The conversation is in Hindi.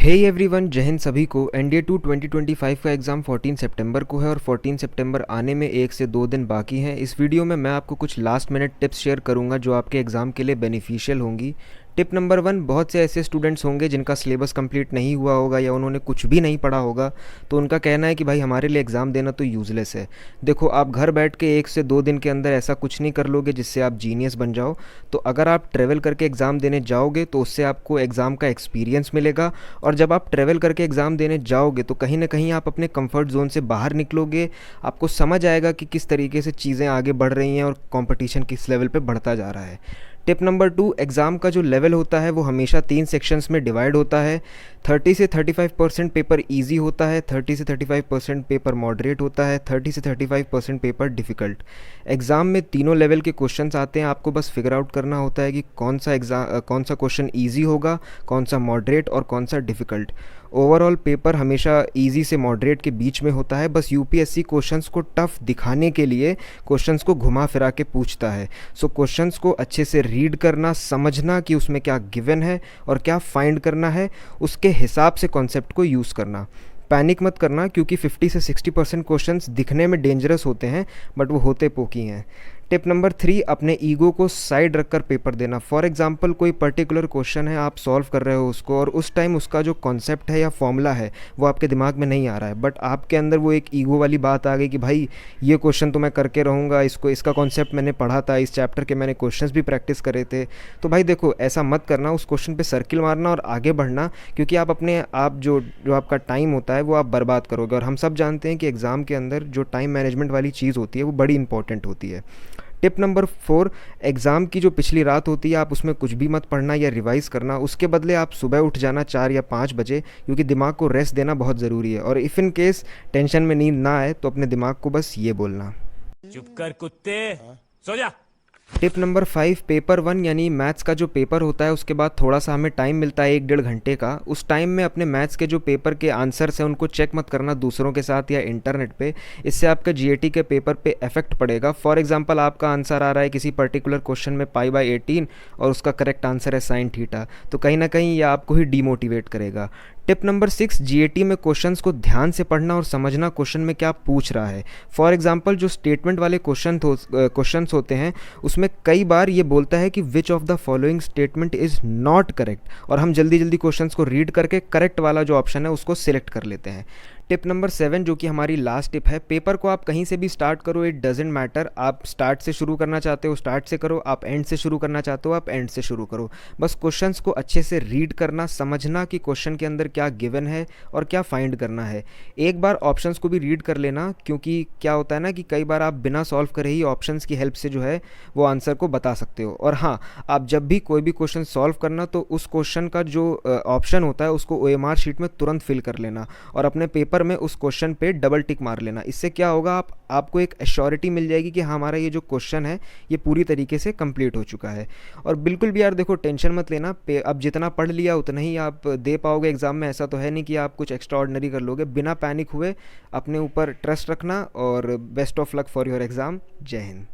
हे एवरीवन, जय हिंद सभी को। एनडीए 2 2025 का एग्ज़ाम 14 सितंबर को है और 14 सितंबर आने में 1 से 2 दिन बाकी हैं। इस वीडियो में मैं आपको कुछ लास्ट मिनट टिप्स शेयर करूंगा जो आपके एग्ज़ाम के लिए बेनिफिशियल होंगी। टिप नंबर 1, बहुत से ऐसे स्टूडेंट्स होंगे जिनका सिलेबस कंप्लीट नहीं हुआ होगा या उन्होंने कुछ भी नहीं पढ़ा होगा, तो उनका कहना है कि भाई हमारे लिए एग्ज़ाम देना तो यूज़लेस है। देखो, आप घर बैठ के 1 से 2 दिन के अंदर ऐसा कुछ नहीं कर लोगे जिससे आप जीनियस बन जाओ। तो अगर आप ट्रैवल करके एग्ज़ाम देने जाओगे तो उससे आपको एग्ज़ाम का एक्सपीरियंस मिलेगा, और जब आप ट्रैवल करके एग्ज़ाम देने जाओगे तो कहीं ना कहीं आप अपने कंफर्ट जोन से बाहर निकलोगे। आपको समझ आएगा कि किस तरीके से चीज़ें आगे बढ़ रही हैं और कंपटीशन किस लेवल पे बढ़ता जा रहा है। टिप नंबर 2, एग्ज़ाम का जो लेवल होता है वो हमेशा 3 सेक्शंस में डिवाइड होता है। 30 से 35% पेपर इजी होता है, 30 से 35% पेपर मॉडरेट होता है, 30 से 35% पेपर डिफ़िकल्ट। एग्ज़ाम में तीनों लेवल के क्वेश्चंस आते हैं, आपको बस फिगर आउट करना होता है कि कौन सा क्वेश्चन ईजी होगा, कौन सा मॉडरेट और कौन सा डिफ़िकल्ट। ओवरऑल पेपर हमेशा इजी से मॉडरेट के बीच में होता है। बस यूपीएससी क्वेश्चंस को टफ दिखाने के लिए क्वेश्चंस को घुमा फिरा के पूछता है। सो क्वेश्चंस को अच्छे से रीड करना, समझना कि उसमें क्या गिवन है और क्या फाइंड करना है, उसके हिसाब से कॉन्सेप्ट को यूज़ करना। पैनिक मत करना, क्योंकि 50 से 60% क्वेश्चंस दिखने में डेंजरस होते हैं बट वो होते पोकी हैं। टिप नंबर 3, अपने ईगो को साइड रखकर पेपर देना। फॉर एग्जांपल, कोई पर्टिकुलर क्वेश्चन है, आप सॉल्व कर रहे हो उसको और उस टाइम उसका जो कॉन्सेप्ट है या फॉर्मूला है वो आपके दिमाग में नहीं आ रहा है, बट आपके अंदर वो एक ईगो वाली बात आ गई कि भाई ये क्वेश्चन तो मैं करके रहूँगा, इसका कॉन्सेप्ट मैंने पढ़ा था, इस चैप्टर के मैंने क्वेश्चंस भी प्रैक्टिस करे थे। तो भाई देखो, ऐसा मत करना, उस क्वेश्चन पर सर्किल मारना और आगे बढ़ना, क्योंकि आप जो आपका टाइम होता है वो आप बर्बाद करोगे। और हम सब जानते हैं कि एग्ज़ाम के अंदर जो टाइम मैनेजमेंट वाली चीज़ होती है वो बड़ी इंपॉर्टेंट होती है। टिप नंबर 4, एग्ज़ाम की जो पिछली रात होती है आप उसमें कुछ भी मत पढ़ना या रिवाइज़ करना। उसके बदले आप सुबह उठ जाना 4 या 5 बजे, क्योंकि दिमाग को रेस्ट देना बहुत ज़रूरी है। और इफ़ इन केस टेंशन में नींद ना आए तो अपने दिमाग को बस ये बोलना, चुप कर कुत्ते, सो जा। टिप नंबर 5, पेपर 1 यानी मैथ्स का जो पेपर होता है उसके बाद थोड़ा सा हमें टाइम मिलता है 1-1.5 घंटे का। उस टाइम में अपने मैथ्स के जो पेपर के आंसर्स हैं उनको चेक मत करना दूसरों के साथ या इंटरनेट पे। इससे आपका जीएटी के पेपर पे इफेक्ट पड़ेगा। फॉर एग्जांपल, आपका आंसर आ रहा है किसी पर्टिकुलर क्वेश्चन में π/18 और उसका करेक्ट आंसर है sin थीटा, तो कहीं ना कहीं ये आपको ही डीमोटिवेट करेगा। टिप नंबर 6, जीएटी में क्वेश्चंस को ध्यान से पढ़ना और समझना क्वेश्चन में क्या पूछ रहा है। फॉर एग्जांपल, जो स्टेटमेंट वाले क्वेश्चंस होते हैं उसमें कई बार ये बोलता है कि which of the following statement is not correct, और हम जल्दी जल्दी क्वेश्चंस को रीड करके करेक्ट वाला जो ऑप्शन है उसको सिलेक्ट कर लेते हैं। टिप नंबर 7, जो कि हमारी लास्ट टिप है, पेपर को आप कहीं से भी स्टार्ट करो, इट डजेंट मैटर। आप स्टार्ट से शुरू करना चाहते हो स्टार्ट से करो, आप एंड से शुरू करना चाहते हो आप एंड से शुरू करो। बस क्वेश्चंस को अच्छे से रीड करना, समझना कि क्वेश्चन के अंदर क्या गिवन है और क्या फाइंड करना है। एक बार ऑप्शंस को भी रीड कर लेना, क्योंकि क्या होता है ना कि कई बार आप बिना सॉल्व करे ही ऑप्शंस की हेल्प से जो है वो आंसर को बता सकते हो। और हाँ, आप जब भी कोई भी क्वेश्चन सॉल्व करना तो उस क्वेश्चन का जो ऑप्शन होता है उसको ओएमआर शीट में तुरंत फिल कर लेना और अपने पेपर में उस क्वेश्चन पे डबल टिक मार लेना। इससे क्या होगा, आपको एक एश्योरिटी मिल जाएगी कि हाँ, हमारा ये जो क्वेश्चन है ये पूरी तरीके से कंप्लीट हो चुका है। और बिल्कुल भी यार देखो, टेंशन मत लेना, अब जितना पढ़ लिया उतना ही आप दे पाओगे एग्जाम में। ऐसा तो है नहीं कि आप कुछ एक्स्ट्रा ऑर्डिनरी कर लोगे। बिना पैनिक हुए अपने ऊपर ट्रस्ट रखना और best of luck for your exam. जय हिंद।